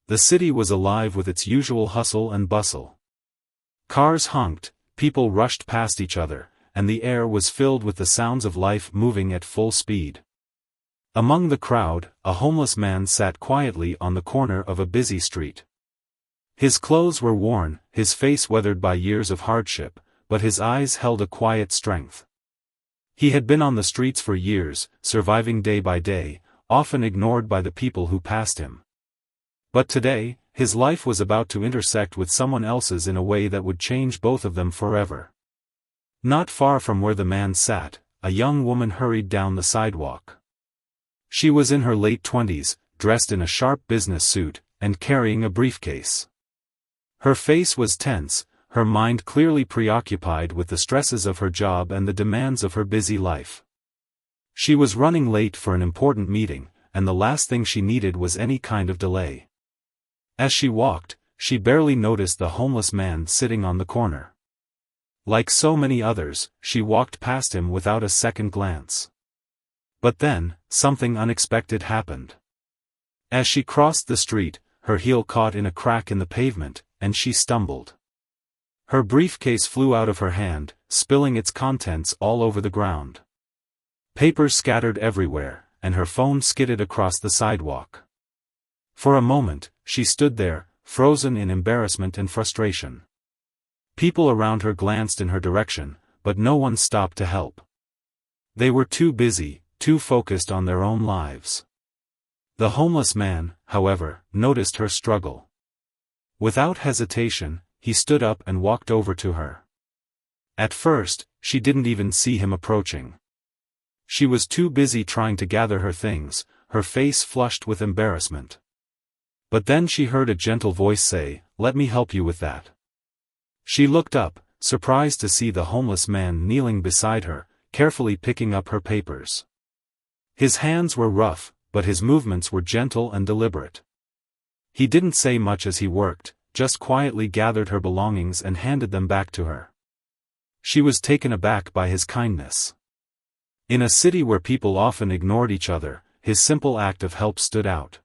The city was alive with its usual hustle and bustle. Cars honked, people rushed past each other, and the air was filled with the sounds of life moving at full speed. Among the crowd, a homeless man sat quietly on the corner of a busy street. His clothes were worn, his face weathered by years of hardship, but his eyes held a quiet strength. He had been on the streets for years, surviving day by day, often ignored by the people who passed him. But today, his life was about to intersect with someone else's in a way that would change both of them forever. Not far from where the man sat, a young woman hurried down the sidewalk. She was in her late 20s, dressed in a sharp business suit, and carrying a briefcase. Her face was tense, her mind clearly preoccupied with the stresses of her job and the demands of her busy life. She was running late for an important meeting, and the last thing she needed was any kind of delay. As she walked, she barely noticed the homeless man sitting on the corner. Like so many others, she walked past him without a second glance. But then, something unexpected happened. As she crossed the street, her heel caught in a crack in the pavement, and she stumbled. Her briefcase flew out of her hand, spilling its contents all over the ground. Papers scattered everywhere, and her phone skidded across the sidewalk. For a moment, she stood there, frozen in embarrassment and frustration. People around her glanced in her direction, but no one stopped to help. They were too busy, too focused on their own lives. The homeless man, however, noticed her struggle. Without hesitation, he stood up and walked over to her. At first, she didn't even see him approaching. She was too busy trying to gather her things, her face flushed with embarrassment. But then she heard a gentle voice say, "Let me help you with that." She looked up, surprised to see the homeless man kneeling beside her, carefully picking up her papers. His hands were rough, but his movements were gentle and deliberate. He didn't say much as he worked, just quietly gathered her belongings and handed them back to her. She was taken aback by his kindness. In a city where people often ignored each other, his simple act of help stood out.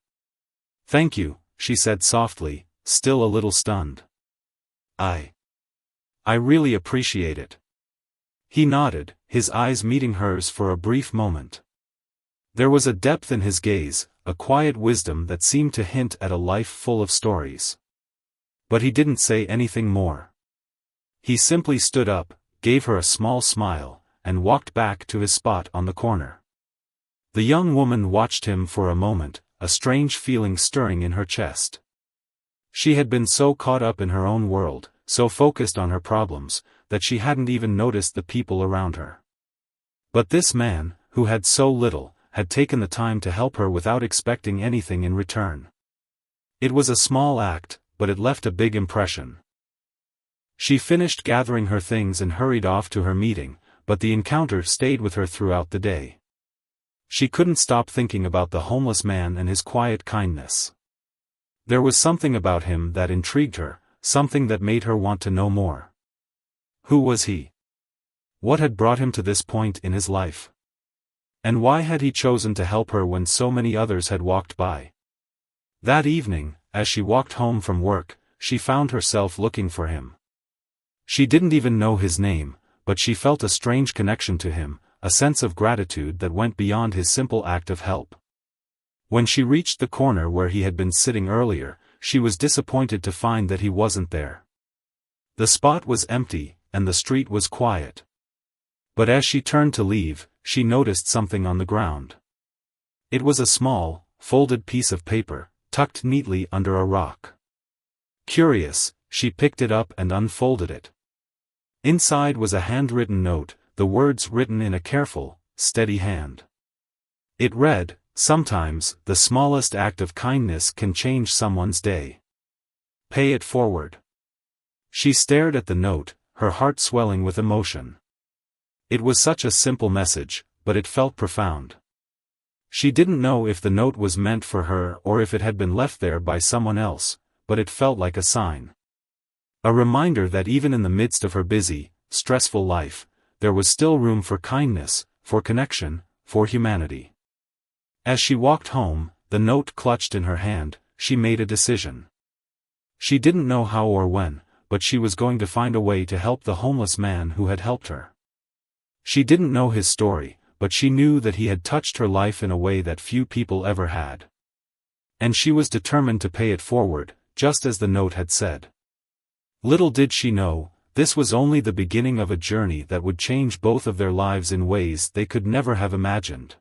"Thank you," she said softly, still a little stunned. I really appreciate it." He nodded, his eyes meeting hers for a brief moment. There was a depth in his gaze, a quiet wisdom that seemed to hint at a life full of stories. But he didn't say anything more. He simply stood up, gave her a small smile, and walked back to his spot on the corner. The young woman watched him for a moment, a strange feeling stirring in her chest. She had been so caught up in her own world, so focused on her problems, that she hadn't even noticed the people around her. But this man, who had so little, had taken the time to help her without expecting anything in return. It was a small act, but it left a big impression. She finished gathering her things and hurried off to her meeting, but the encounter stayed with her throughout the day. She couldn't stop thinking about the homeless man and his quiet kindness. There was something about him that intrigued her, something that made her want to know more. Who was he? What had brought him to this point in his life? And why had he chosen to help her when so many others had walked by? That evening, as she walked home from work, she found herself looking for him. She didn't even know his name, but she felt a strange connection to him, a sense of gratitude that went beyond his simple act of help. When she reached the corner where he had been sitting earlier, she was disappointed to find that he wasn't there. The spot was empty, and the street was quiet. But as she turned to leave, she noticed something on the ground. It was a small, folded piece of paper, tucked neatly under a rock. Curious, she picked it up and unfolded it. Inside was a handwritten note, the words written in a careful, steady hand. It read, "Sometimes, the smallest act of kindness can change someone's day. Pay it forward." She stared at the note, her heart swelling with emotion. It was such a simple message, but it felt profound. She didn't know if the note was meant for her or if it had been left there by someone else, but it felt like a sign. A reminder that even in the midst of her busy, stressful life, there was still room for kindness, for connection, for humanity. As she walked home, the note clutched in her hand, she made a decision. She didn't know how or when, but she was going to find a way to help the homeless man who had helped her. She didn't know his story, but she knew that he had touched her life in a way that few people ever had. And she was determined to pay it forward, just as the note had said. Little did she know, this was only the beginning of a journey that would change both of their lives in ways they could never have imagined.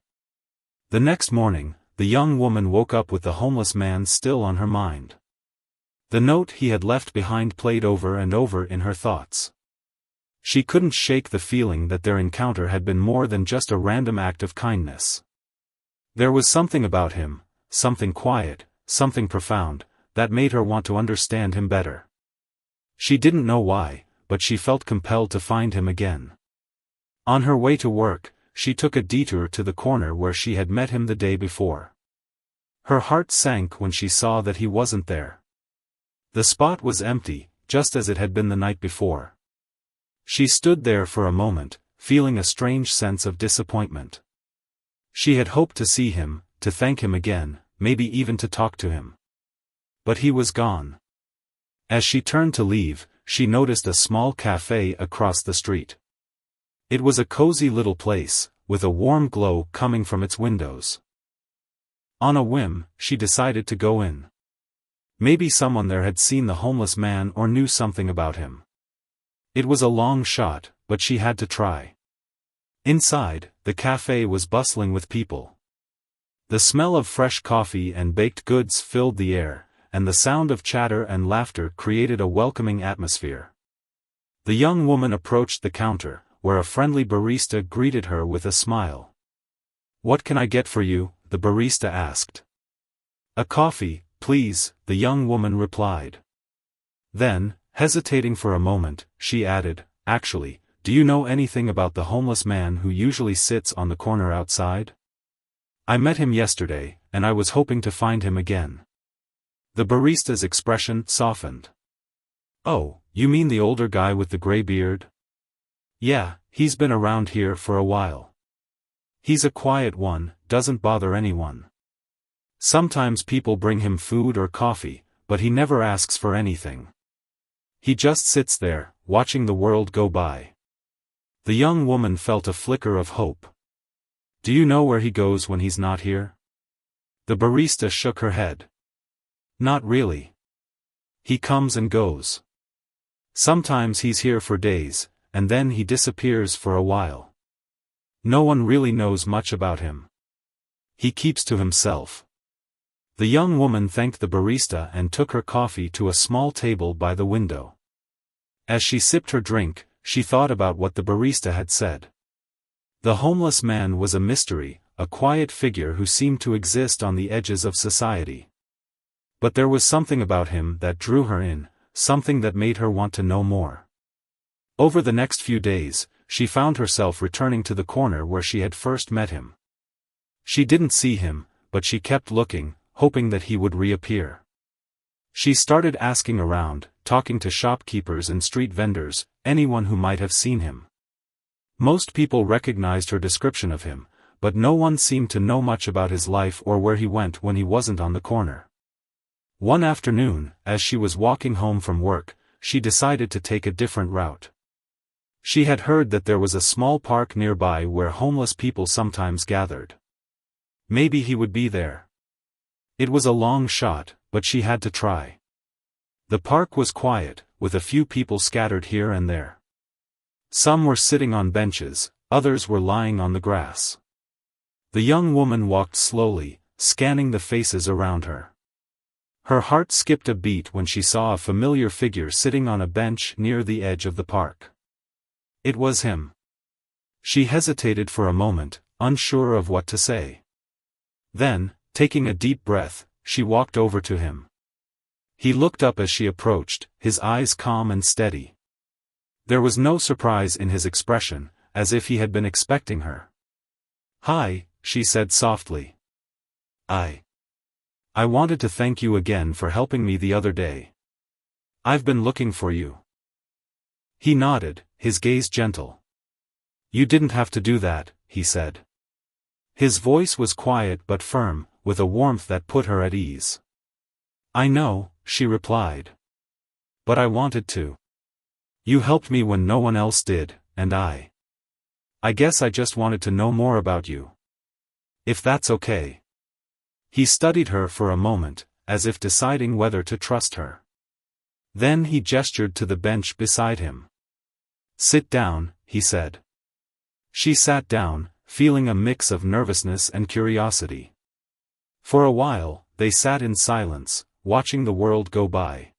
The next morning, the young woman woke up with the homeless man still on her mind. The note he had left behind played over and over in her thoughts. She couldn't shake the feeling that their encounter had been more than just a random act of kindness. There was something about him, something quiet, something profound, that made her want to understand him better. She didn't know why, but she felt compelled to find him again. On her way to work, she took a detour to the corner where she had met him the day before. Her heart sank when she saw that he wasn't there. The spot was empty, just as it had been the night before. She stood there for a moment, feeling a strange sense of disappointment. She had hoped to see him, to thank him again, maybe even to talk to him. But he was gone. As she turned to leave, she noticed a small cafe across the street. It was a cozy little place, with a warm glow coming from its windows. On a whim, she decided to go in. Maybe someone there had seen the homeless man or knew something about him. It was a long shot, but she had to try. Inside, the cafe was bustling with people. The smell of fresh coffee and baked goods filled the air, and the sound of chatter and laughter created a welcoming atmosphere. The young woman approached the counter, where a friendly barista greeted her with a smile. "What can I get for you?" the barista asked. "A coffee, please," the young woman replied. Then, hesitating for a moment, she added, "Actually, do you know anything about the homeless man who usually sits on the corner outside? I met him yesterday, and I was hoping to find him again." The barista's expression softened. "Oh, you mean the older guy with the gray beard? Yeah, he's been around here for a while. He's a quiet one, doesn't bother anyone. Sometimes people bring him food or coffee, but he never asks for anything. He just sits there, watching the world go by." The young woman felt a flicker of hope. "Do you know where he goes when he's not here?" The barista shook her head. "Not really. He comes and goes. Sometimes he's here for days, and then he disappears for a while. No one really knows much about him. He keeps to himself." The young woman thanked the barista and took her coffee to a small table by the window. As she sipped her drink, she thought about what the barista had said. The homeless man was a mystery, a quiet figure who seemed to exist on the edges of society. But there was something about him that drew her in, something that made her want to know more. Over the next few days, she found herself returning to the corner where she had first met him. She didn't see him, but she kept looking, hoping that he would reappear. She started asking around, talking to shopkeepers and street vendors, anyone who might have seen him. Most people recognized her description of him, but no one seemed to know much about his life or where he went when he wasn't on the corner. One afternoon, as she was walking home from work, she decided to take a different route. She had heard that there was a small park nearby where homeless people sometimes gathered. Maybe he would be there. It was a long shot, but she had to try. The park was quiet, with a few people scattered here and there. Some were sitting on benches, others were lying on the grass. The young woman walked slowly, scanning the faces around her. Her heart skipped a beat when she saw a familiar figure sitting on a bench near the edge of the park. It was him. She hesitated for a moment, unsure of what to say. Then, taking a deep breath, she walked over to him. He looked up as she approached, his eyes calm and steady. There was no surprise in his expression, as if he had been expecting her. "Hi," she said softly. I wanted to thank you again for helping me the other day. I've been looking for you." He nodded, his gaze gentle. "You didn't have to do that," he said. His voice was quiet but firm, with a warmth that put her at ease. I know, she replied. But I wanted to. You helped me when no one else did, and I guess I just wanted to know more about you. If that's okay. He studied her for a moment, as if deciding whether to trust her. Then he gestured to the bench beside him. Sit down, he said. She sat down, feeling a mix of nervousness and curiosity. For a while, they sat in silence, watching the world go by.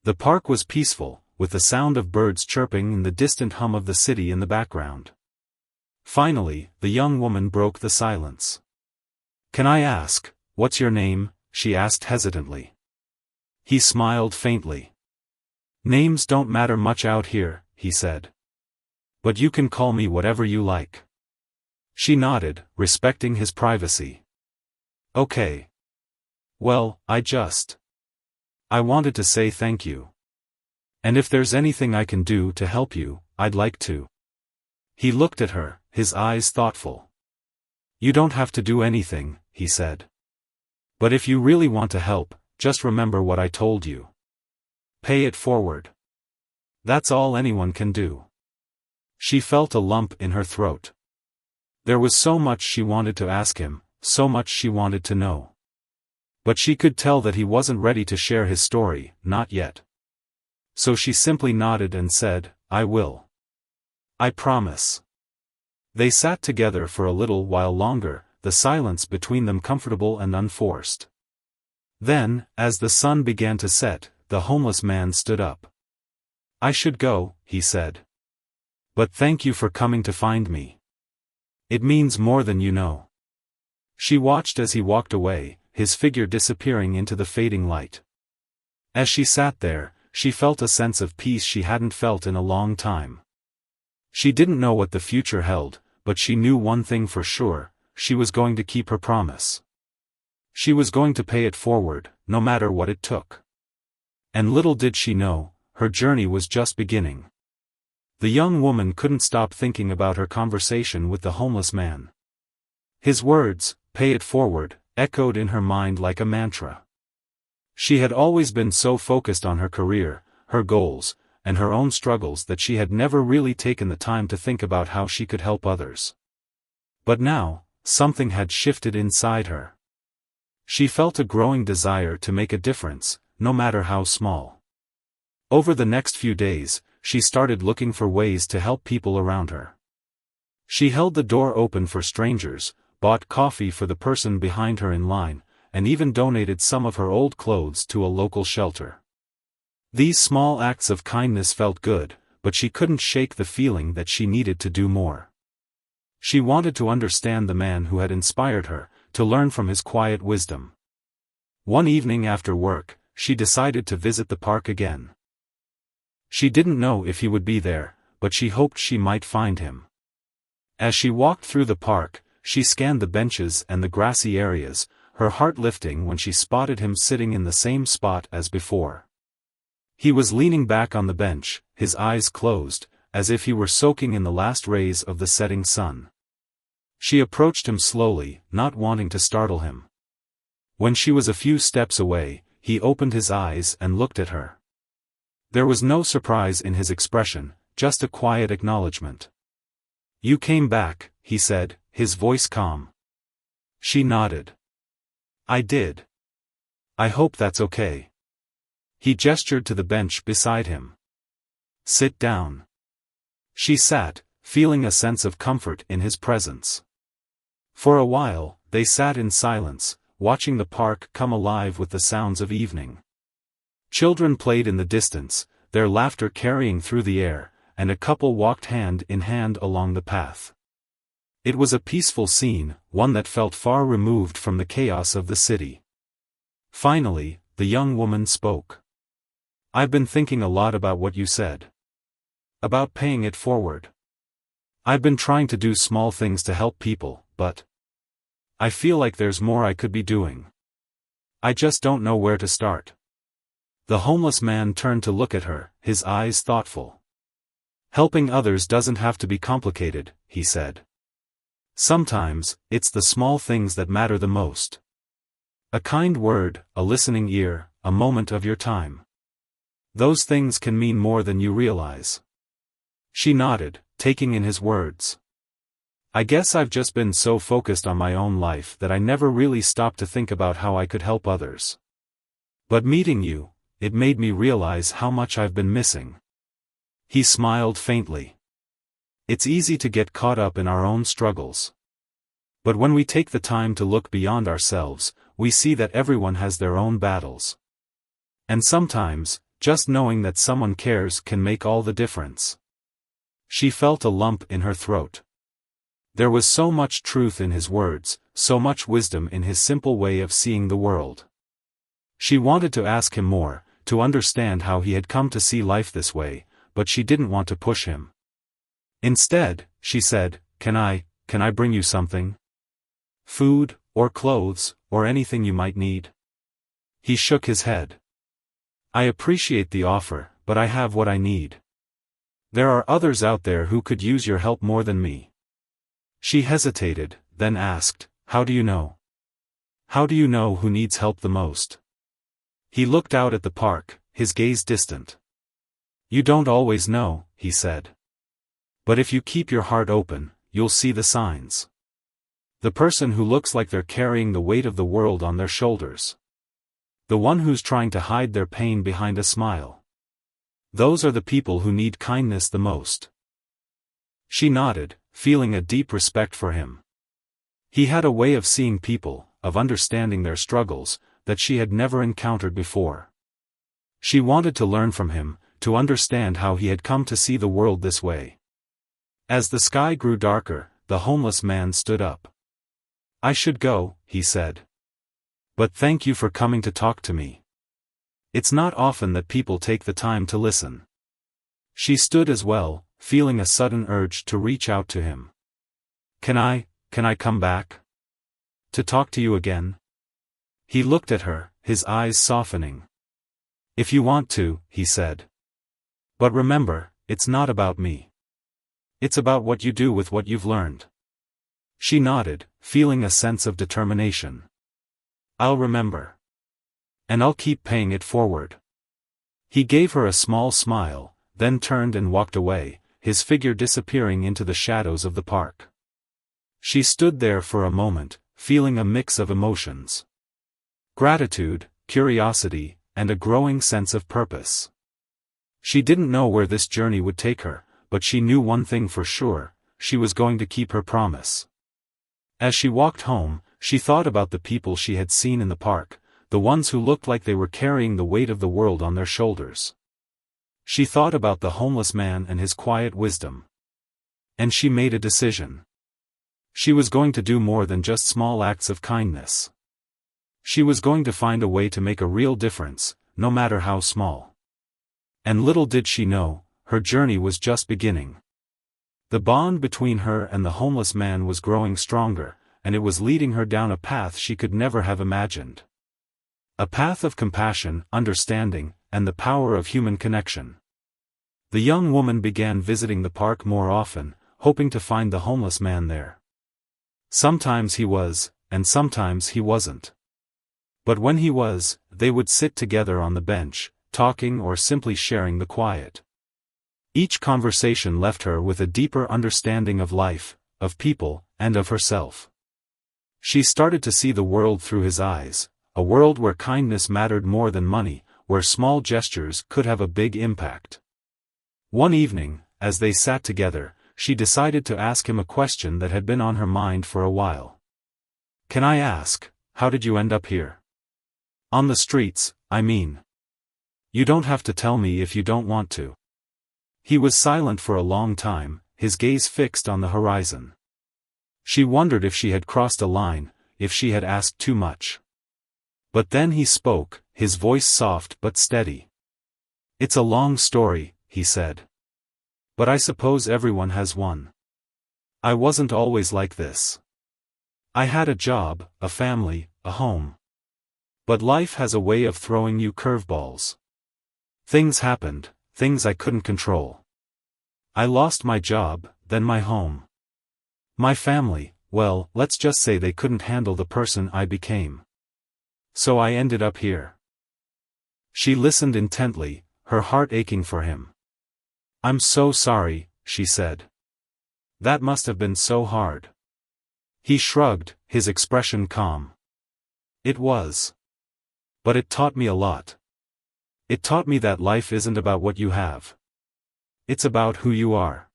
The park was peaceful, with the sound of birds chirping and the distant hum of the city in the background. Finally, the young woman broke the silence. Can I ask, what's your name? She asked hesitantly. He smiled faintly. Names don't matter much out here, he said. But you can call me whatever you like. She nodded, respecting his privacy. Okay. Well, I wanted to say thank you. And if there's anything I can do to help you, I'd like to. He looked at her, his eyes thoughtful. You don't have to do anything, he said. But if you really want to help, just remember what I told you. Pay it forward. That's all anyone can do. She felt a lump in her throat. There was so much she wanted to ask him, so much she wanted to know. But she could tell that he wasn't ready to share his story, not yet. So she simply nodded and said, I will. I promise. They sat together for a little while longer, the silence between them comfortable and unforced. Then, as the sun began to set, the homeless man stood up. I should go, he said. But thank you for coming to find me. It means more than you know. She watched as he walked away, his figure disappearing into the fading light. As she sat there, she felt a sense of peace she hadn't felt in a long time. She didn't know what the future held, but she knew one thing for sure, she was going to keep her promise. She was going to pay it forward, no matter what it took. And little did she know, her journey was just beginning. The young woman couldn't stop thinking about her conversation with the homeless man. His words, pay it forward, echoed in her mind like a mantra. She had always been so focused on her career, her goals, and her own struggles that she had never really taken the time to think about how she could help others. But now, something had shifted inside her. She felt a growing desire to make a difference, no matter how small. Over the next few days, she started looking for ways to help people around her. She held the door open for strangers, bought coffee for the person behind her in line, and even donated some of her old clothes to a local shelter. These small acts of kindness felt good, but she couldn't shake the feeling that she needed to do more. She wanted to understand the man who had inspired her, to learn from his quiet wisdom. One evening after work, she decided to visit the park again. She didn't know if he would be there, but she hoped she might find him. As she walked through the park, she scanned the benches and the grassy areas, her heart lifting when she spotted him sitting in the same spot as before. He was leaning back on the bench, his eyes closed, as if he were soaking in the last rays of the setting sun. She approached him slowly, not wanting to startle him. When she was a few steps away, he opened his eyes and looked at her. There was no surprise in his expression, just a quiet acknowledgement. You came back, he said, his voice calm. She nodded. I did. I hope that's okay. He gestured to the bench beside him. Sit down. She sat, feeling a sense of comfort in his presence. For a while, they sat in silence, watching the park come alive with the sounds of evening. Children played in the distance, their laughter carrying through the air, and a couple walked hand in hand along the path. It was a peaceful scene, one that felt far removed from the chaos of the city. Finally, the young woman spoke. I've been thinking a lot about what you said. About paying it forward. I've been trying to do small things to help people, but I feel like there's more I could be doing. I just don't know where to start. The homeless man turned to look at her, his eyes thoughtful. Helping others doesn't have to be complicated, he said. Sometimes, it's the small things that matter the most. A kind word, a listening ear, a moment of your time. Those things can mean more than you realize. She nodded, taking in his words. I guess I've just been so focused on my own life that I never really stopped to think about how I could help others. But meeting you, it made me realize how much I've been missing. He smiled faintly. It's easy to get caught up in our own struggles. But when we take the time to look beyond ourselves, we see that everyone has their own battles. And sometimes, just knowing that someone cares can make all the difference. She felt a lump in her throat. There was so much truth in his words, so much wisdom in his simple way of seeing the world. She wanted to ask him more, to understand how he had come to see life this way, but she didn't want to push him. Instead, she said, Can I bring you something? Food, or clothes, or anything you might need? He shook his head. I appreciate the offer, but I have what I need. There are others out there who could use your help more than me. She hesitated, then asked, How do you know? How do you know who needs help the most? He looked out at the park, his gaze distant. You don't always know, he said. But if you keep your heart open, you'll see the signs. The person who looks like they're carrying the weight of the world on their shoulders. The one who's trying to hide their pain behind a smile. Those are the people who need kindness the most. She nodded, feeling a deep respect for him. He had a way of seeing people, of understanding their struggles, that she had never encountered before. She wanted to learn from him, to understand how he had come to see the world this way. As the sky grew darker, the homeless man stood up. I should go, he said. But thank you for coming to talk to me. It's not often that people take the time to listen. She stood as well, feeling a sudden urge to reach out to him. Can I come back? To talk to you again? He looked at her, his eyes softening. If you want to, he said. But remember, it's not about me. It's about what you do with what you've learned. She nodded, feeling a sense of determination. I'll remember. And I'll keep paying it forward. He gave her a small smile, then turned and walked away, his figure disappearing into the shadows of the park. She stood there for a moment, feeling a mix of emotions. Gratitude, curiosity, and a growing sense of purpose. She didn't know where this journey would take her, but she knew one thing for sure, she was going to keep her promise. As she walked home, she thought about the people she had seen in the park, the ones who looked like they were carrying the weight of the world on their shoulders. She thought about the homeless man and his quiet wisdom. And she made a decision. She was going to do more than just small acts of kindness. She was going to find a way to make a real difference, no matter how small. And little did she know, her journey was just beginning. The bond between her and the homeless man was growing stronger, and it was leading her down a path she could never have imagined. A path of compassion, understanding, and the power of human connection. The young woman began visiting the park more often, hoping to find the homeless man there. Sometimes he was, and sometimes he wasn't. But when he was, they would sit together on the bench, talking or simply sharing the quiet. Each conversation left her with a deeper understanding of life, of people, and of herself. She started to see the world through his eyes, a world where kindness mattered more than money, where small gestures could have a big impact. One evening, as they sat together, she decided to ask him a question that had been on her mind for a while. Can I ask, how did you end up here? On the streets, I mean. You don't have to tell me if you don't want to. He was silent for a long time, his gaze fixed on the horizon. She wondered if she had crossed a line, if she had asked too much. But then he spoke, his voice soft but steady. It's a long story, he said. But I suppose everyone has one. I wasn't always like this. I had a job, a family, a home. But life has a way of throwing you curveballs. Things happened, things I couldn't control. I lost my job, then my home. My family, well, let's just say they couldn't handle the person I became. So I ended up here. She listened intently, her heart aching for him. I'm so sorry, she said. That must have been so hard. He shrugged, his expression calm. It was. But it taught me a lot. It taught me that life isn't about what you have. It's about who you are.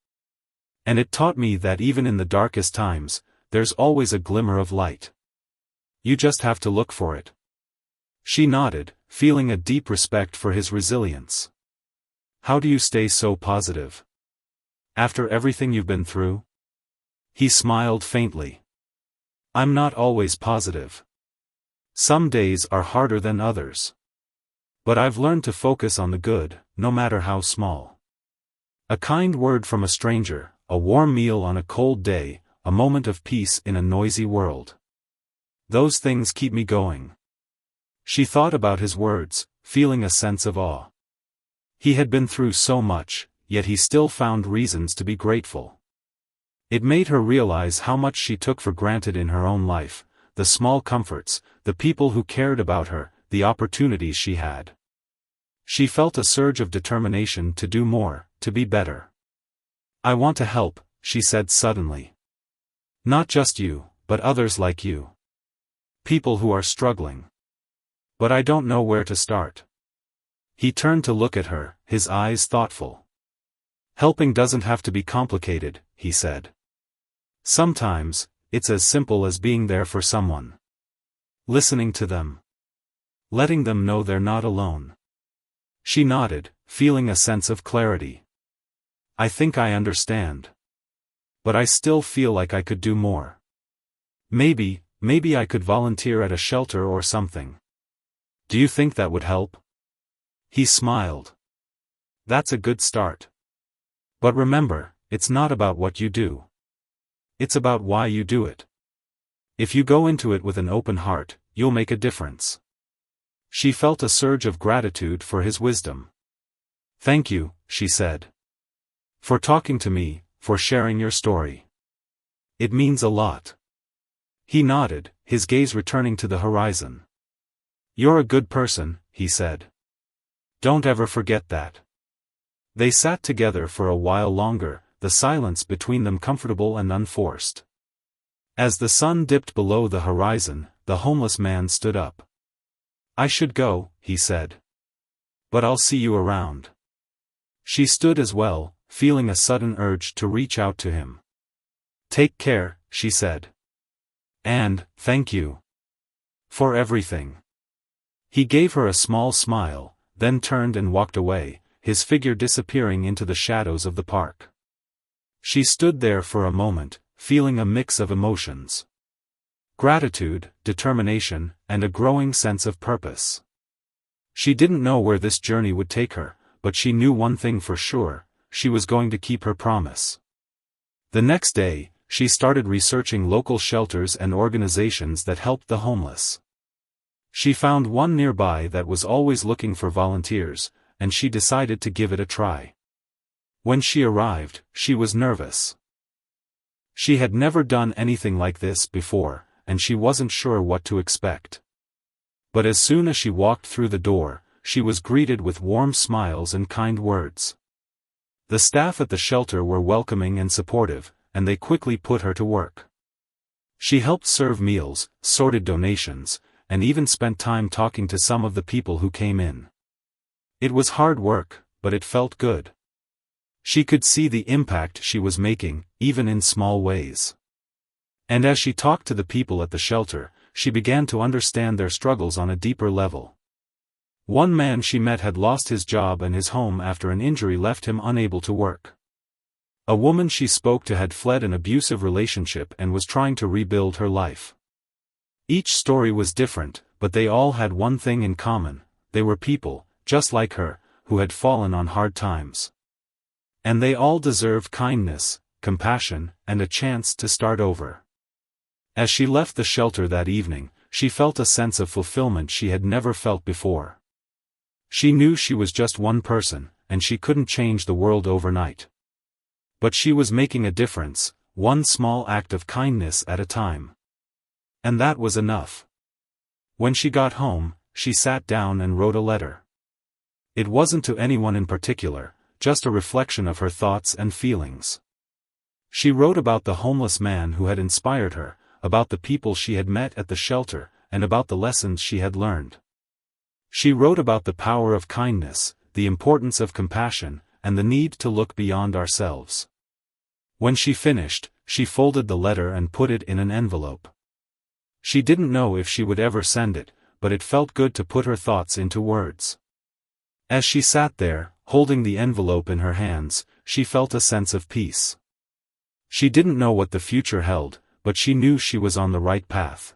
And it taught me that even in the darkest times, there's always a glimmer of light. You just have to look for it. She nodded, feeling a deep respect for his resilience. How do you stay so positive? After everything you've been through? He smiled faintly. I'm not always positive. Some days are harder than others. But I've learned to focus on the good, no matter how small. A kind word from a stranger, a warm meal on a cold day, a moment of peace in a noisy world. Those things keep me going. She thought about his words, feeling a sense of awe. He had been through so much, yet he still found reasons to be grateful. It made her realize how much she took for granted in her own life, the small comforts, the people who cared about her, the opportunities she had. She felt a surge of determination to do more, to be better. I want to help, she said suddenly. Not just you, but others like you. People who are struggling. But I don't know where to start. He turned to look at her, his eyes thoughtful. Helping doesn't have to be complicated, he said. Sometimes, it's as simple as being there for someone. Listening to them. Letting them know they're not alone. She nodded, feeling a sense of clarity. I think I understand. But I still feel like I could do more. Maybe I could volunteer at a shelter or something. Do you think that would help? He smiled. That's a good start. But remember, it's not about what you do. It's about why you do it. If you go into it with an open heart, you'll make a difference. She felt a surge of gratitude for his wisdom. Thank you, she said. For talking to me, for sharing your story. It means a lot. He nodded, his gaze returning to the horizon. You're a good person, he said. Don't ever forget that. They sat together for a while longer, the silence between them comfortable and unforced. As the sun dipped below the horizon, the homeless man stood up. I should go, he said. But I'll see you around. She stood as well, feeling a sudden urge to reach out to him. Take care, she said. And, thank you. For everything. He gave her a small smile, then turned and walked away, his figure disappearing into the shadows of the park. She stood there for a moment, feeling a mix of emotions. Gratitude, determination, and a growing sense of purpose. She didn't know where this journey would take her, but she knew one thing for sure, she was going to keep her promise. The next day, she started researching local shelters and organizations that helped the homeless. She found one nearby that was always looking for volunteers, and she decided to give it a try. When she arrived, she was nervous. She had never done anything like this before, and she wasn't sure what to expect. But as soon as she walked through the door, she was greeted with warm smiles and kind words. The staff at the shelter were welcoming and supportive, and they quickly put her to work. She helped serve meals, sorted donations, and even spent time talking to some of the people who came in. It was hard work, but it felt good. She could see the impact she was making, even in small ways. And as she talked to the people at the shelter, she began to understand their struggles on a deeper level. One man she met had lost his job and his home after an injury left him unable to work. A woman she spoke to had fled an abusive relationship and was trying to rebuild her life. Each story was different, but they all had one thing in common: they were people, just like her, who had fallen on hard times. And they all deserved kindness, compassion, and a chance to start over. As she left the shelter that evening, she felt a sense of fulfillment she had never felt before. She knew she was just one person, and she couldn't change the world overnight. But she was making a difference, one small act of kindness at a time. And that was enough. When she got home, she sat down and wrote a letter. It wasn't to anyone in particular, just a reflection of her thoughts and feelings. She wrote about the homeless man who had inspired her, about the people she had met at the shelter, and about the lessons she had learned. She wrote about the power of kindness, the importance of compassion, and the need to look beyond ourselves. When she finished, she folded the letter and put it in an envelope. She didn't know if she would ever send it, but it felt good to put her thoughts into words. As she sat there, holding the envelope in her hands, she felt a sense of peace. She didn't know what the future held, but she knew she was on the right path.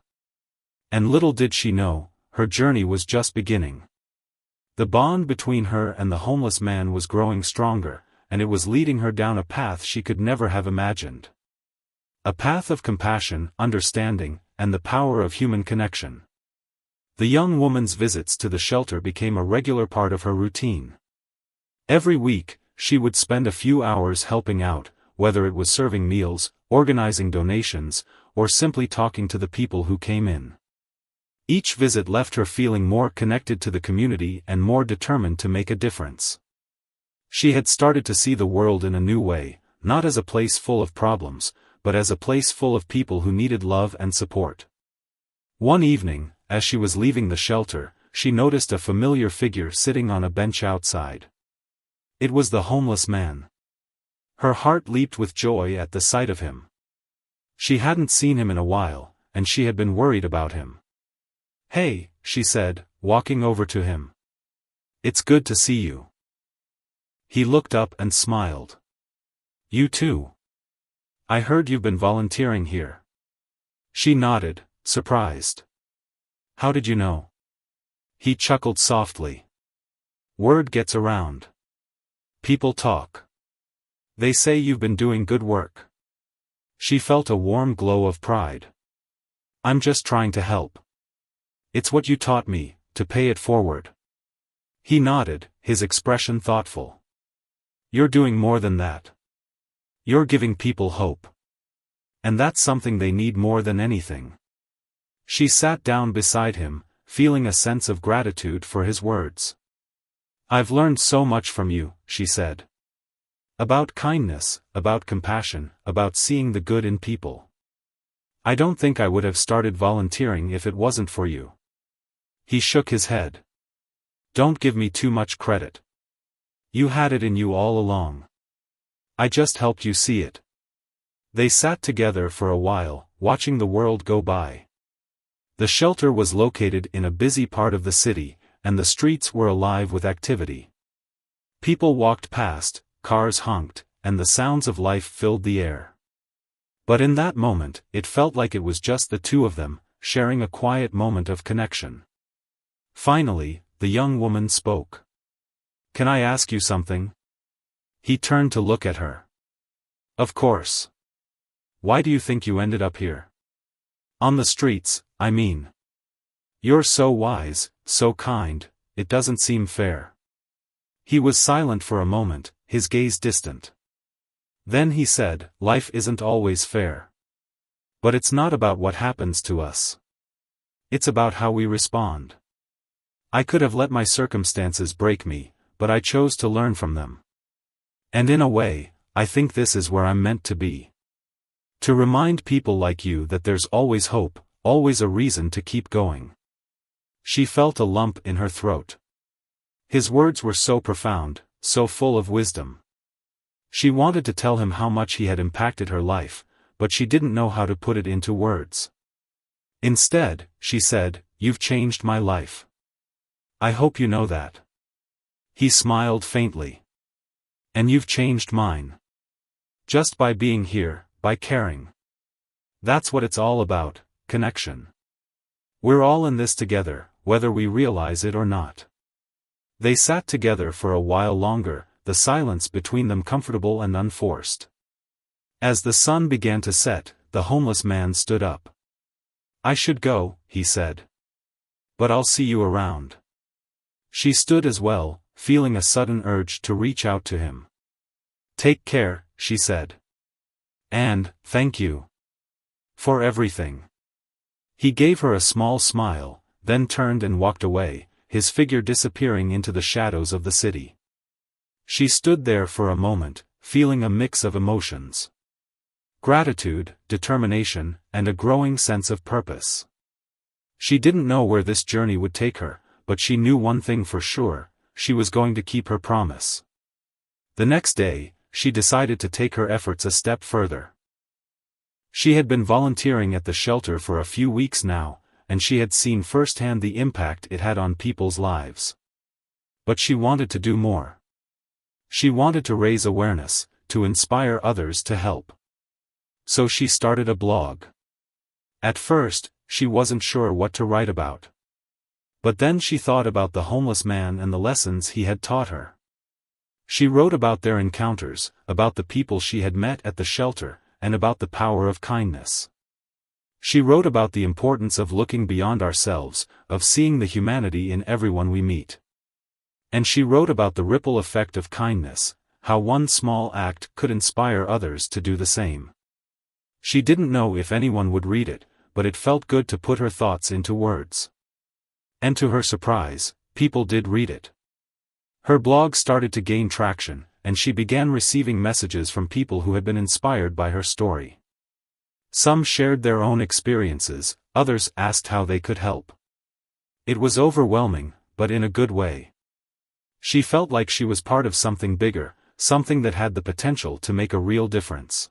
And little did she know, her journey was just beginning. The bond between her and the homeless man was growing stronger, and it was leading her down a path she could never have imagined. A path of compassion, understanding, and the power of human connection. The young woman's visits to the shelter became a regular part of her routine. Every week, she would spend a few hours helping out, whether it was serving meals, organizing donations, or simply talking to the people who came in. Each visit left her feeling more connected to the community and more determined to make a difference. She had started to see the world in a new way, not as a place full of problems, but as a place full of people who needed love and support. One evening, as she was leaving the shelter, she noticed a familiar figure sitting on a bench outside. It was the homeless man. Her heart leaped with joy at the sight of him. She hadn't seen him in a while, and she had been worried about him. "Hey," she said, walking over to him. "It's good to see you." He looked up and smiled. "You too. I heard you've been volunteering here." She nodded, surprised. "How did you know?" He chuckled softly. "Word gets around. People talk. They say you've been doing good work." She felt a warm glow of pride. "I'm just trying to help. It's what you taught me, to pay it forward." He nodded, his expression thoughtful. "You're doing more than that. You're giving people hope. And that's something they need more than anything." She sat down beside him, feeling a sense of gratitude for his words. "I've learned so much from you," she said. "About kindness, about compassion, about seeing the good in people. I don't think I would have started volunteering if it wasn't for you." He shook his head. "Don't give me too much credit. You had it in you all along. I just helped you see it." They sat together for a while, watching the world go by. The shelter was located in a busy part of the city, and the streets were alive with activity. People walked past, cars honked, and the sounds of life filled the air. But in that moment, it felt like it was just the two of them, sharing a quiet moment of connection. Finally, the young woman spoke. "Can I ask you something?" He turned to look at her. "Of course. Why do you think you ended up here? On the streets, I mean. You're so wise, so kind, it doesn't seem fair." He was silent for a moment, his gaze distant. Then he said, "Life isn't always fair. But it's not about what happens to us. It's about how we respond. I could have let my circumstances break me, but I chose to learn from them. And in a way, I think this is where I'm meant to be. To remind people like you that there's always hope, always a reason to keep going." She felt a lump in her throat. His words were so profound, so full of wisdom. She wanted to tell him how much he had impacted her life, but she didn't know how to put it into words. Instead, she said, "You've changed my life. I hope you know that." He smiled faintly. "And you've changed mine. Just by being here, by caring. That's what it's all about, connection. We're all in this together, whether we realize it or not." They sat together for a while longer, the silence between them comfortable and unforced. As the sun began to set, the homeless man stood up. "I should go," he said. "But I'll see you around." She stood as well, feeling a sudden urge to reach out to him. "Take care," she said. "And, thank you. For everything." He gave her a small smile, then turned and walked away, his figure disappearing into the shadows of the city. She stood there for a moment, feeling a mix of emotions. Gratitude, determination, and a growing sense of purpose. She didn't know where this journey would take her, but she knew one thing for sure: she was going to keep her promise. The next day, she decided to take her efforts a step further. She had been volunteering at the shelter for a few weeks now, and she had seen firsthand the impact it had on people's lives. But she wanted to do more. She wanted to raise awareness, to inspire others to help. So she started a blog. At first, she wasn't sure what to write about. But then she thought about the homeless man and the lessons he had taught her. She wrote about their encounters, about the people she had met at the shelter, and about the power of kindness. She wrote about the importance of looking beyond ourselves, of seeing the humanity in everyone we meet. And she wrote about the ripple effect of kindness, how one small act could inspire others to do the same. She didn't know if anyone would read it, but it felt good to put her thoughts into words. And to her surprise, people did read it. Her blog started to gain traction, and she began receiving messages from people who had been inspired by her story. Some shared their own experiences, others asked how they could help. It was overwhelming, but in a good way. She felt like she was part of something bigger, something that had the potential to make a real difference.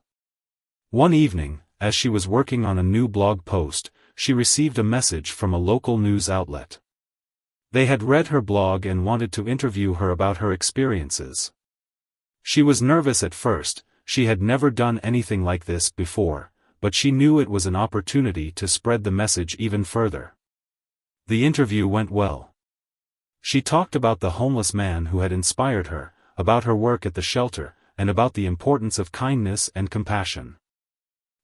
One evening, as she was working on a new blog post, she received a message from a local news outlet. They had read her blog and wanted to interview her about her experiences. She was nervous at first, she had never done anything like this before, but she knew it was an opportunity to spread the message even further. The interview went well. She talked about the homeless man who had inspired her, about her work at the shelter, and about the importance of kindness and compassion.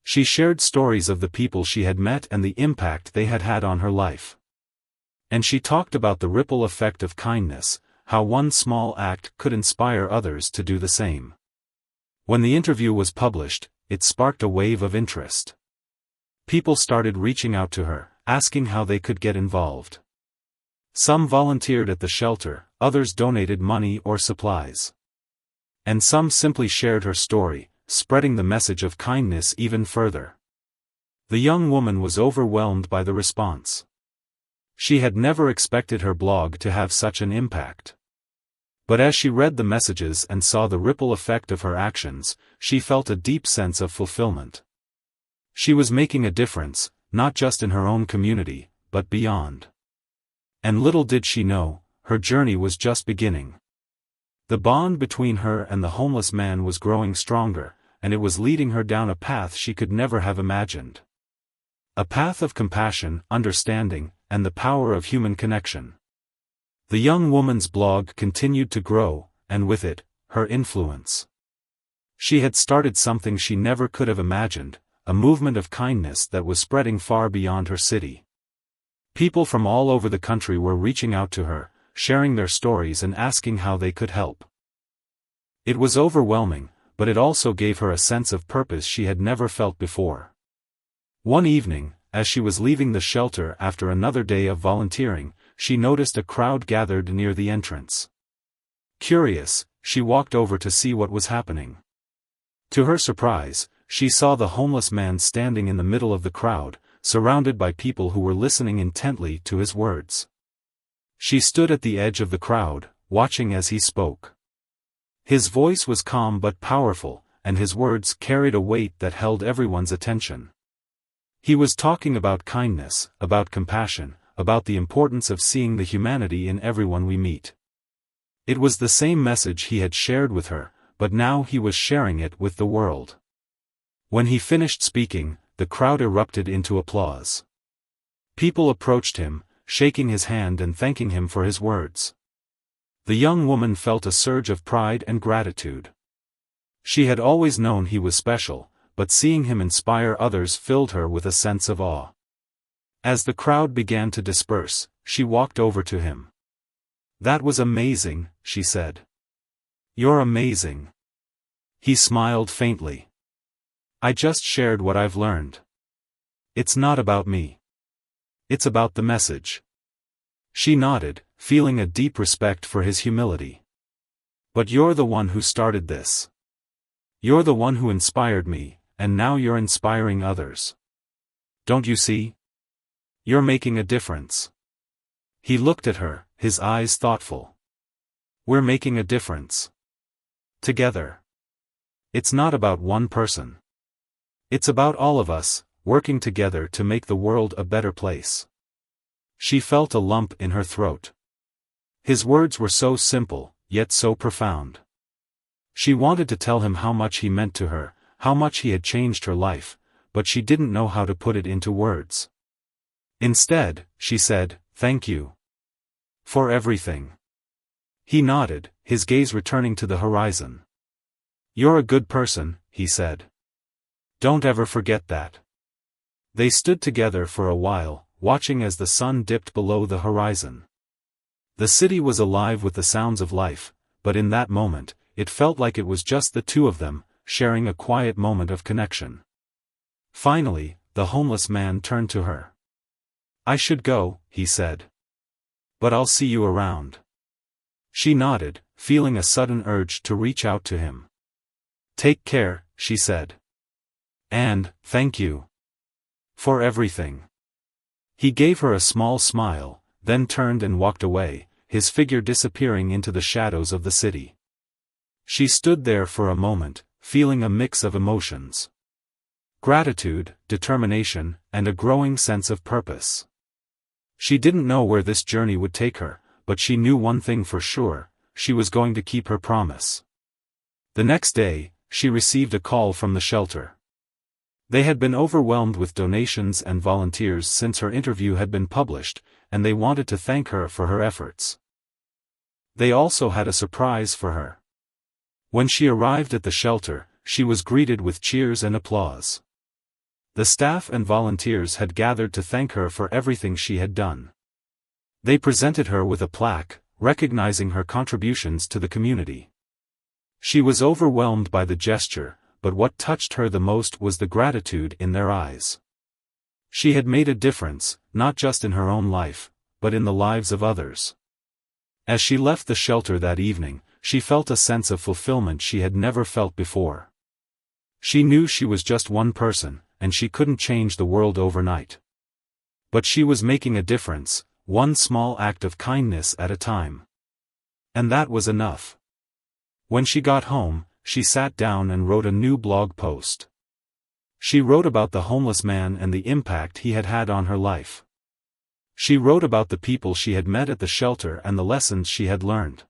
She shared stories of the people she had met and the impact they had had on her life. And she talked about the ripple effect of kindness, how one small act could inspire others to do the same. When the interview was published, it sparked a wave of interest. People started reaching out to her, asking how they could get involved. Some volunteered at the shelter, others donated money or supplies. And some simply shared her story, spreading the message of kindness even further. The young woman was overwhelmed by the response. She had never expected her blog to have such an impact. But as she read the messages and saw the ripple effect of her actions, she felt a deep sense of fulfillment. She was making a difference, not just in her own community, but beyond. And little did she know, her journey was just beginning. The bond between her and the homeless man was growing stronger, and it was leading her down a path she could never have imagined. A path of compassion, understanding, and the power of human connection. The young woman's blog continued to grow, and with it, her influence. She had started something she never could have imagined, a movement of kindness that was spreading far beyond her city. People from all over the country were reaching out to her, sharing their stories and asking how they could help. It was overwhelming, but it also gave her a sense of purpose she had never felt before. One evening, as she was leaving the shelter after another day of volunteering, she noticed a crowd gathered near the entrance. Curious, she walked over to see what was happening. To her surprise, she saw the homeless man standing in the middle of the crowd, surrounded by people who were listening intently to his words. She stood at the edge of the crowd, watching as he spoke. His voice was calm but powerful, and his words carried a weight that held everyone's attention. He was talking about kindness, about compassion, about the importance of seeing the humanity in everyone we meet. It was the same message he had shared with her, but now he was sharing it with the world. When he finished speaking, the crowd erupted into applause. People approached him, shaking his hand and thanking him for his words. The young woman felt a surge of pride and gratitude. She had always known he was special, but seeing him inspire others filled her with a sense of awe. As the crowd began to disperse, she walked over to him. "That was amazing," she said. "You're amazing." He smiled faintly. "I just shared what I've learned. It's not about me. It's about the message." She nodded, feeling a deep respect for his humility. But you're the one who started this. You're the one who inspired me, and now you're inspiring others. Don't you see? You're making a difference. He looked at her, his eyes thoughtful. We're making a difference. Together. It's not about one person. It's about all of us, working together to make the world a better place. She felt a lump in her throat. His words were so simple, yet so profound. She wanted to tell him how much he meant to her, how much he had changed her life, but she didn't know how to put it into words. Instead, she said, "Thank you. For everything." He nodded, his gaze returning to the horizon. "You're a good person," he said. "Don't ever forget that." They stood together for a while, watching as the sun dipped below the horizon. The city was alive with the sounds of life, but in that moment, it felt like it was just the two of them, sharing a quiet moment of connection. Finally, the homeless man turned to her. "I should go," he said. "But I'll see you around." She nodded, feeling a sudden urge to reach out to him. "Take care," she said. "And, thank you. For everything." He gave her a small smile, then turned and walked away, his figure disappearing into the shadows of the city. She stood there for a moment, feeling a mix of emotions. Gratitude, determination, and a growing sense of purpose. She didn't know where this journey would take her, but she knew one thing for sure: she was going to keep her promise. The next day, she received a call from the shelter. They had been overwhelmed with donations and volunteers since her interview had been published, and they wanted to thank her for her efforts. They also had a surprise for her. When she arrived at the shelter, she was greeted with cheers and applause. The staff and volunteers had gathered to thank her for everything she had done. They presented her with a plaque, recognizing her contributions to the community. She was overwhelmed by the gesture, but what touched her the most was the gratitude in their eyes. She had made a difference, not just in her own life, but in the lives of others. As she left the shelter that evening, she felt a sense of fulfillment she had never felt before. She knew she was just one person, and she couldn't change the world overnight. But she was making a difference, one small act of kindness at a time. And that was enough. When she got home, she sat down and wrote a new blog post. She wrote about the homeless man and the impact he had had on her life. She wrote about the people she had met at the shelter and the lessons she had learned.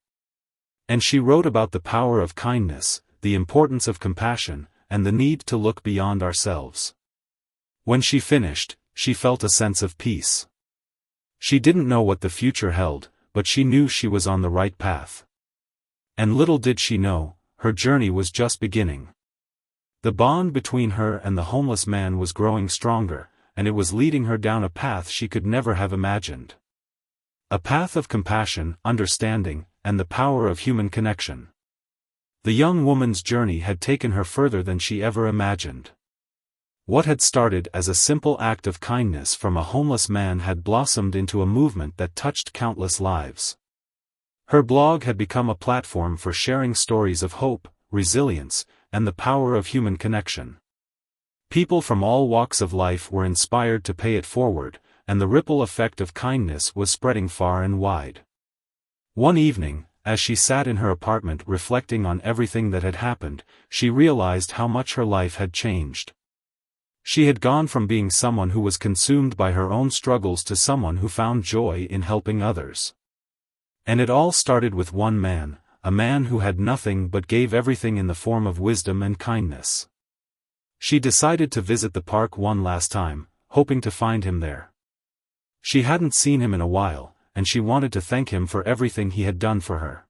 And she wrote about the power of kindness, the importance of compassion, and the need to look beyond ourselves. When she finished, she felt a sense of peace. She didn't know what the future held, but she knew she was on the right path. And little did she know, her journey was just beginning. The bond between her and the homeless man was growing stronger, and it was leading her down a path she could never have imagined. A path of compassion, understanding, and the power of human connection. The young woman's journey had taken her further than she ever imagined. What had started as a simple act of kindness from a homeless man had blossomed into a movement that touched countless lives. Her blog had become a platform for sharing stories of hope, resilience, and the power of human connection. People from all walks of life were inspired to pay it forward, and the ripple effect of kindness was spreading far and wide. One evening, as she sat in her apartment reflecting on everything that had happened, she realized how much her life had changed. She had gone from being someone who was consumed by her own struggles to someone who found joy in helping others. And it all started with one man, a man who had nothing but gave everything in the form of wisdom and kindness. She decided to visit the park one last time, hoping to find him there. She hadn't seen him in a while, and she wanted to thank him for everything he had done for her.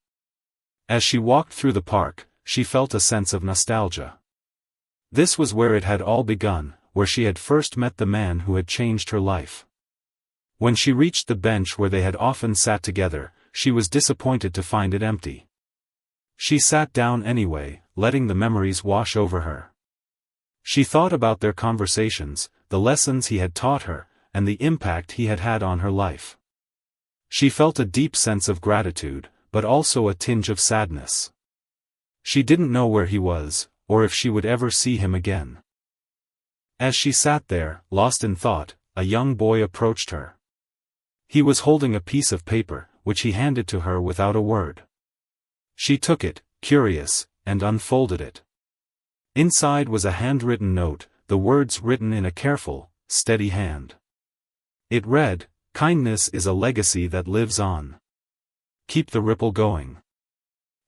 As she walked through the park, she felt a sense of nostalgia. This was where it had all begun, where she had first met the man who had changed her life. When she reached the bench where they had often sat together, she was disappointed to find it empty. She sat down anyway, letting the memories wash over her. She thought about their conversations, the lessons he had taught her, and the impact he had had on her life. She felt a deep sense of gratitude, but also a tinge of sadness. She didn't know where he was, or if she would ever see him again. As she sat there, lost in thought, a young boy approached her. He was holding a piece of paper, which he handed to her without a word. She took it, curious, and unfolded it. Inside was a handwritten note, the words written in a careful, steady hand. It read, "Kindness is a legacy that lives on. Keep the ripple going."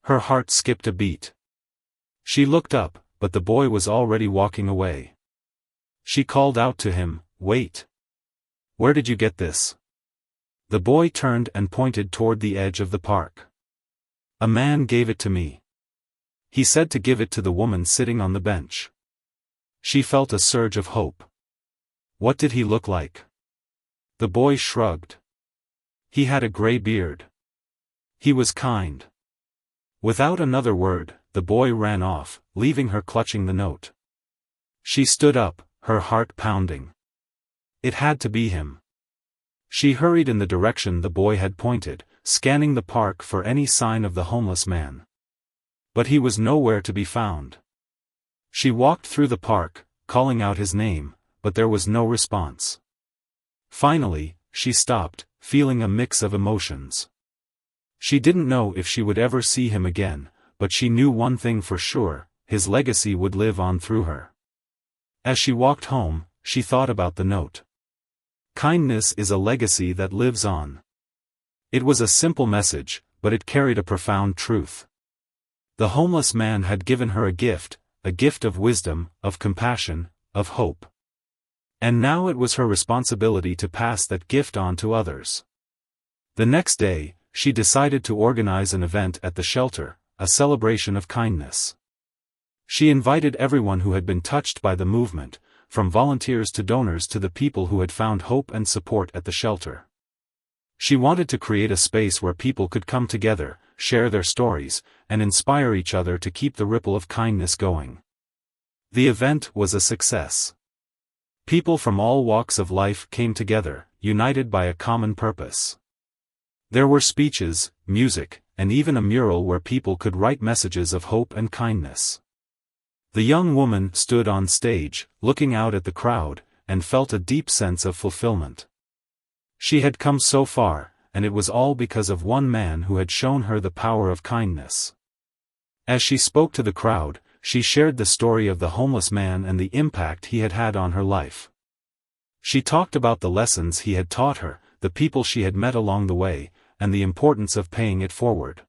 Her heart skipped a beat. She looked up, but the boy was already walking away. She called out to him, "Wait. Where did you get this?" The boy turned and pointed toward the edge of the park. "A man gave it to me. He said to give it to the woman sitting on the bench." She felt a surge of hope. What did he look like? The boy shrugged. He had a gray beard. He was kind. Without another word, the boy ran off, leaving her clutching the note. She stood up, her heart pounding. It had to be him. She hurried in the direction the boy had pointed, scanning the park for any sign of the homeless man. But he was nowhere to be found. She walked through the park, calling out his name, but there was no response. Finally, she stopped, feeling a mix of emotions. She didn't know if she would ever see him again, but she knew one thing for sure: his legacy would live on through her. As she walked home, she thought about the note. Kindness is a legacy that lives on. It was a simple message, but it carried a profound truth. The homeless man had given her a gift of wisdom, of compassion, of hope. And now it was her responsibility to pass that gift on to others. The next day, she decided to organize an event at the shelter, a celebration of kindness. She invited everyone who had been touched by the movement, from volunteers to donors to the people who had found hope and support at the shelter. She wanted to create a space where people could come together, share their stories, and inspire each other to keep the ripple of kindness going. The event was a success. People from all walks of life came together, united by a common purpose. There were speeches, music, and even a mural where people could write messages of hope and kindness. The young woman stood on stage, looking out at the crowd, and felt a deep sense of fulfillment. She had come so far, and it was all because of one man who had shown her the power of kindness. As she spoke to the crowd, she shared the story of the homeless man and the impact he had had on her life. She talked about the lessons he had taught her, the people she had met along the way, and the importance of paying it forward.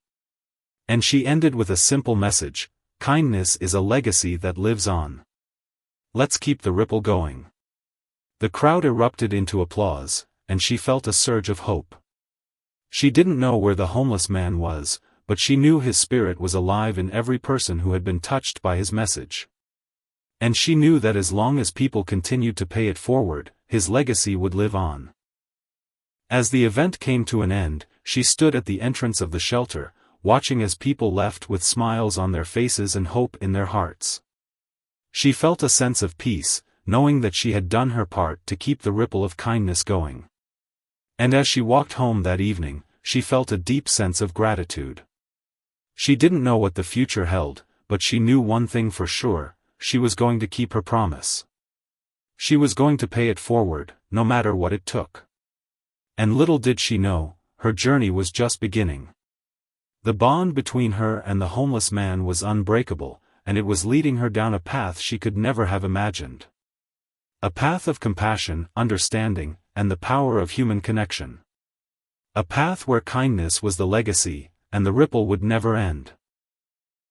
And she ended with a simple message: kindness is a legacy that lives on. Let's keep the ripple going. The crowd erupted into applause, and she felt a surge of hope. She didn't know where the homeless man was, but she knew his spirit was alive in every person who had been touched by his message. And she knew that as long as people continued to pay it forward, his legacy would live on. As the event came to an end, she stood at the entrance of the shelter, watching as people left with smiles on their faces and hope in their hearts. She felt a sense of peace, knowing that she had done her part to keep the ripple of kindness going. And as she walked home that evening, she felt a deep sense of gratitude. She didn't know what the future held, but she knew one thing for sure: she was going to keep her promise. She was going to pay it forward, no matter what it took. And little did she know, her journey was just beginning. The bond between her and the homeless man was unbreakable, and it was leading her down a path she could never have imagined. A path of compassion, understanding, and the power of human connection. A path where kindness was the legacy, and the ripple would never end.